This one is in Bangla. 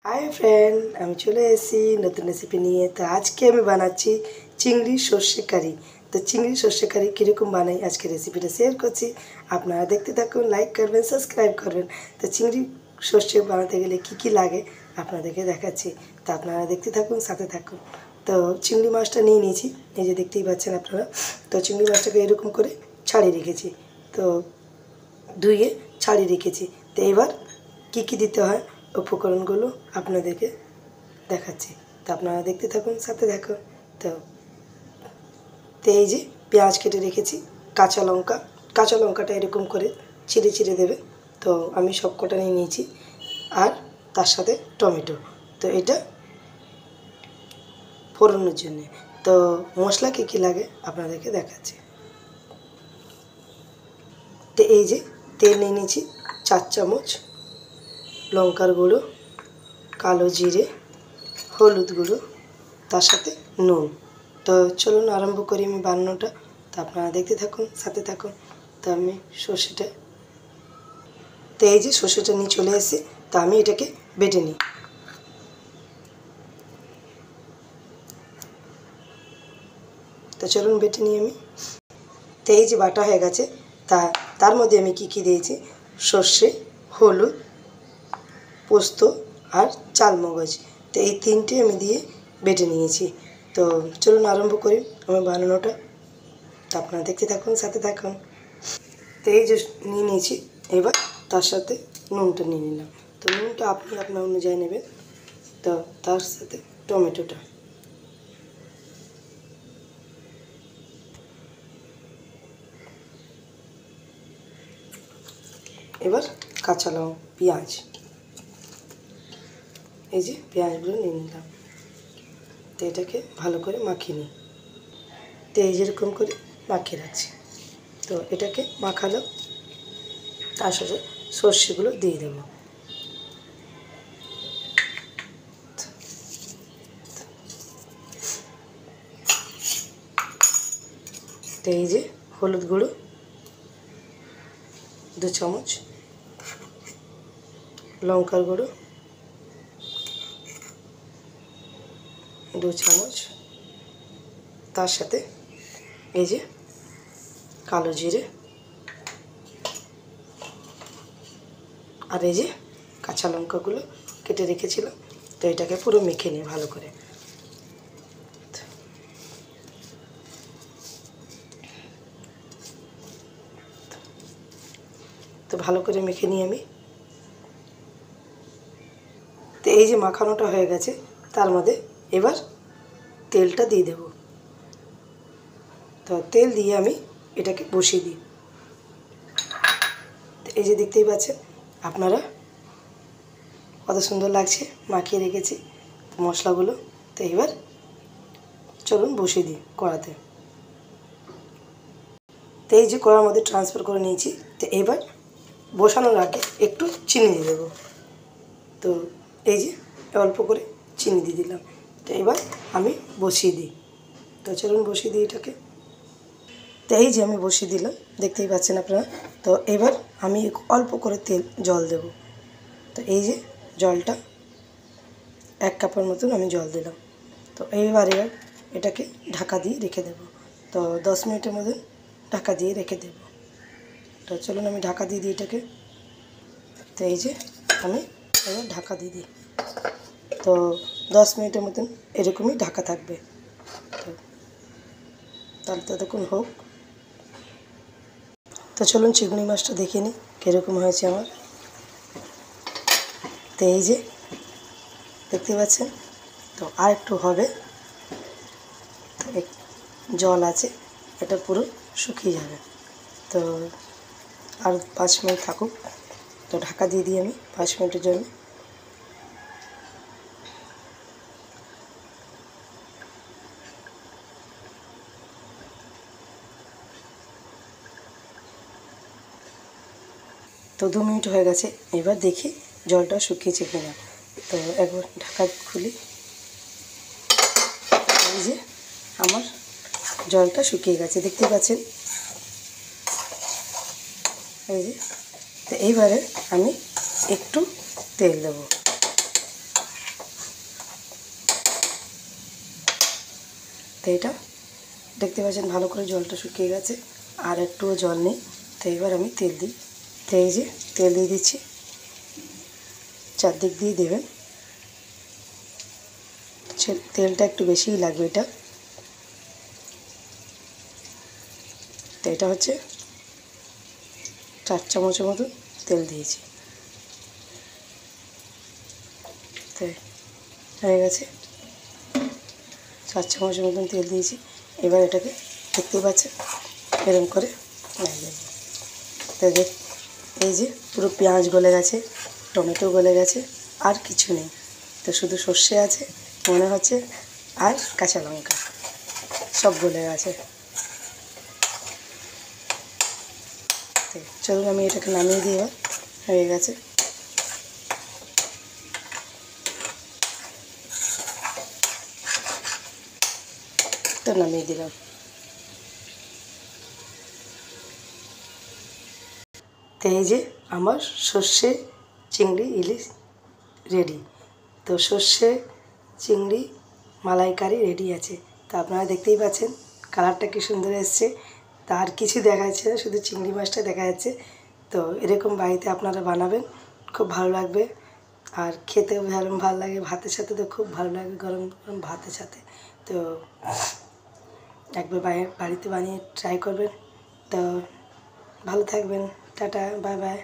हाय फ्रेंड আমি চলে এসেছি নতুন রেসিপি নিয়ে। তো আজকে আমি বানাচ্ছি চিংড়ি সর্ষে কারি। তো চিংড়ি সর্ষে কারি কীরকম বানাই আজকে রেসিপিটা শেয়ার করছি, আপনারা দেখতে থাকুন, লাইক করবেন, সাবস্ক্রাইব করবেন। তো চিংড়ি সর্ষে বানাতে গেলে কী কী লাগে আপনাদেরকে দেখাচ্ছি, তো আপনারা দেখতে থাকুন, সাথে থাকুন। তো চিংড়ি মাছটা নিয়ে নিয়েছি, এই যে দেখতেই পাচ্ছেন আপনারা। তো চিংড়ি মাছটাকে এরকম করে ছাড়িয়ে রেখেছি, তো ধুয়ে ছাড়িয়ে রেখেছি। তো এবার কী কী দিতে হয় উপকরণগুলো আপনাদেরকে দেখাচ্ছি, তো আপনারা দেখতে থাকুন, সাথে থাকুন। তো এই যে পেঁয়াজ কেটে রেখেছি, কাঁচা লঙ্কাটা এরকম করে চিড়ে চিড়ে দেবে। তো আমি সব কটা নিয়ে নিয়েছি, আর তার সাথে টমেটো। তো এটা ফোড়নের জন্যে। তো মশলা কী কী লাগে আপনাদেরকে দেখাচ্ছি। তো এই যে তেল নিয়ে নিয়েছি 4 চামচ, লঙ্কার গুঁড়ো, কালো জিরে, হলুদ গুঁড়ো, তার সাথে নুন। তো চলুন আরম্ভ করি আমি বানানোটা, তো আপনারা দেখতে থাকুন, সাথে থাকুন। তো আমি সর্ষেটা, তো এই যে সর্ষেটা নিয়ে চলে এসেছি, তো আমি এটাকে বেটে নিই। তো চলুন বেটে নিই আমি। তো এই যে বাটা হয়ে গেছে, তার মধ্যে আমি কী কী দিয়েছি, সর্ষে, হলুদ, পোস্ত আর চালমগজ। তো এই তিনটে আমি দিয়ে বেটে নিয়েছি। তো চলুন আরম্ভ করি আমার বানানোটা, তো আপনারা দেখতে থাকুন, সাথে থাকুন। তো এই যে নিয়ে নিয়েছি, এবার তার সাথে নুনটা নিয়ে নিলাম। তো নুনটা আপনি আপনার অনুযায়ী নেবেন। তো তার সাথে টমেটোটা, এবার কাঁচা লঙ্কা, পেঁয়াজ, এই যে পেঁয়াজগুলো নিয়ে নিলাম। তো এটাকে ভালো করে মাখিয়ে নিই। তো এই যেরকম করে মাখিয়ে রাখছি। তো এটাকে মাখালো, তার সাথে সর্ষেগুলো দিয়ে দেবো। তো এই যে হলুদ গুঁড়ো 2 চামচ, লঙ্কার গুঁড়ো 2 চামচ, তার সাথে এই যে কালো জিরে, আর এই যে কাঁচা লঙ্কাগুলো কেটে রেখেছিলাম। তো এটাকে পুরো মেখে নিই ভালো করে। তো ভালো করে মেখে নিই আমি। তো এই যে মাখানোটা হয়ে গেছে, তার মধ্যে এবার তেলটা দিয়ে দেব। তো তেল দিয়ে আমি এটাকে বসিয়ে দিই। এই যে দেখতেই পাচ্ছেন আপনারা কত সুন্দর লাগছে, মাখিয়ে রেখেছি মশলাগুলো। তো এবার চলুন বসিয়ে দিই কড়াতে। তো এই যে কড়ার মধ্যে ট্রান্সফার করে নিয়েছি। তো এবার বসানোর আগে একটু চিনি দিয়ে দেবো। তো এই যে অল্প করে চিনি দিয়ে দিলাম। তো এবার আমি বসিয়ে দিই। তো চলুন বসিয়ে দিই এটাকে। তো এই যে আমি বসিয়ে দিলাম, দেখতেই পাচ্ছেন আপনারা। তো এবার আমি অল্প করে জল দেব। তো এই যে জলটা 1 কাপের মতন আমি জল দিলাম। তো এবার এটাকে ঢাকা দিয়ে রেখে দেব। তো 10 মিনিটের মতন ঢাকা দিয়ে রেখে দেব। তো চলুন আমি ঢাকা দিয়ে দিই এটাকে। তো এই যে আমি এবার ঢাকা দিয়ে দিই। তো 10 মিনিটের মতন এরকমই ঢাকা থাকবে। তো তাহলে ততক্ষণ হোক। তো চলুন চিংড়ি মাছটা দেখে নিই কীরকম হয়েছে আমার। তো এই যে দেখতে পাচ্ছেন, তো আর একটু হবে। তো জল আছে, এটা পুরো শুকিয়ে যাবে। তো আর 5 মিনিট থাকুক। তো ঢাকা দিয়ে দিই আমি 5 মিনিটের জন্য। তো 2 মিনিট হয়ে গেছে, এবার দেখি জলটা শুকিয়েছে কিনা। তো একবার ঢাকা খুলি। এই যে আমার জলটা শুকিয়ে গেছে, দেখতে পাচ্ছেন। এই যে, তো এইবারে আমি একটু তেল দেবো। তো এটা দেখতে পাচ্ছেন ভালো করে জলটা শুকিয়ে গেছে, আর একটুও জল নেই। তো এবার আমি তেল দিই। তো এই যে তেল দিয়ে দিচ্ছি, চারদিক দিয়ে দেবেন। তেলটা একটু বেশিই লাগবে এটা। তো এটা হচ্ছে 4 চামচের মতো তেল দিয়েছি। তো হয়ে গেছে, 4 চামচের মতন তেল দিয়েছি। এবার এটাকে দেখতে পাচ্ছেন এরকম করে নাড়িয়ে দেব। তো এই যে পুরো পেঁয়াজ গলে গেছে, টমেটো গলে গেছে, আর কিছু নেই। তো শুধু সর্ষে আছে মনে হচ্ছে, আর কাঁচা লঙ্কা, সব গলে গেছে। তো চলুন আমি এটাকে নামিয়ে দিই। এবার হয়ে গেছে। তো নামিয়ে দিলাম। তো এই যে আমার সর্ষে চিংড়ি ইলিশ রেডি। তো সর্ষে চিংড়ি মালাইকারি রেডি আছে। তো আপনারা দেখতেই পাচ্ছেন কালারটা কি সুন্দর এসছে। তা আর কিছু দেখা যাচ্ছে না, শুধু চিংড়ি মাছটা দেখা যাচ্ছে। তো এরকম বাড়িতে আপনারা বানাবেন, খুব ভালো লাগবে। আর খেতেও ভালো লাগে, ভাতের সাথে তো খুব ভালো লাগে, গরম গরম ভাতের সাথে। তো একবার বাড়িতে বানিয়ে ট্রাই করবেন। তো ভালো থাকবেন, টাটা, বাই বাই।